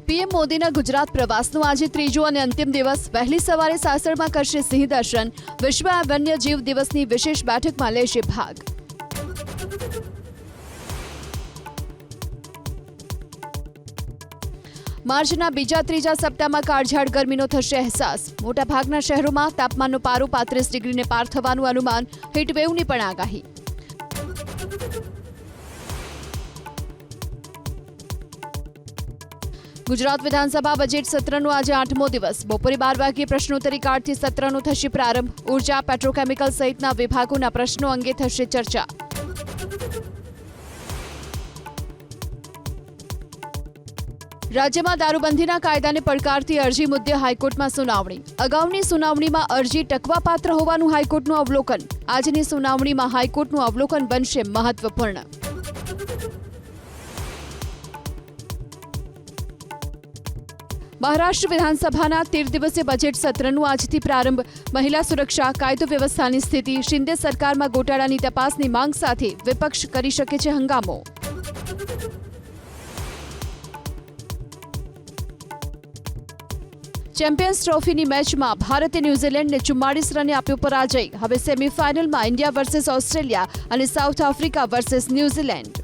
PM મોદીના ગુજરાત પ્રવાસનો આજે ત્રીજો અને અંતિમ દિવસ. વહેલી સવારે સાસણમાં કરશે સિંહ દર્શન. વિશ્વ વન્યજીવ દિવસની વિશેષ બેઠકમાં લેશે ભાગ. માર્ચના બીજા ત્રીજા સપ્તાહમાં કાળઝાળ ગરમીનો થશે અહેસાસ. મોટાભાગના શહેરોમાં તાપમાનનો પારો 35 ડિગ્રીને પાર થવાનું અનુમાન. હીટવેવની પણ આગાહી. ગુજરાત વિધાનસભા બજેટ સત્રનો આજે 8મો દિવસ. બપોરે 12 વાગ્યે પ્રશ્નોત્તરી કાળથી સત્રનો થશે પ્રારંભ. ઉર્જા, પેટ્રોકેમિકલ સહિતના વિભાગોના પ્રશ્નો અંગે થશે ચર્ચા. રાજ્યમાં દારૂબંધીના કાયદાને પડકારતી અરજી મુદ્દે હાઈકોર્ટમાં સુનાવણી. અગાઉની સુનાવણીમાં અરજી ટકવાપાત્ર હોવાનું હાઈકોર્ટનું અવલોકન. આજની સુનાવણીમાં હાઈકોર્ટનું અવલોકન બનશે મહત્વપૂર્ણ. મહારાષ્ટ્ર વિધાનસભાના 13 દિવસીય બજેટ સત્રનું આજથી પ્રારંભ. મહિલા સુરક્ષા, કાયદો વ્યવસ્થાની સ્થિતિ, શિંદે સરકારમાં ગોટાળાની તપાસની માંગ સાથે વિપક્ષ કરી શકે છે હંગામો. ચેમ્પિયન્સ ટ્રોફીની મેચમાં ભારતે ન્યૂઝીલેન્ડને 44 રને આપ્યો પરાજય. હવે સેમીફાઇનલમાં ઇન્ડિયા વર્સેસ ઓસ્ટ્રેલિયા અને સાઉથ આફ્રિકા વર્સેસ ન્યૂઝીલેન્ડ.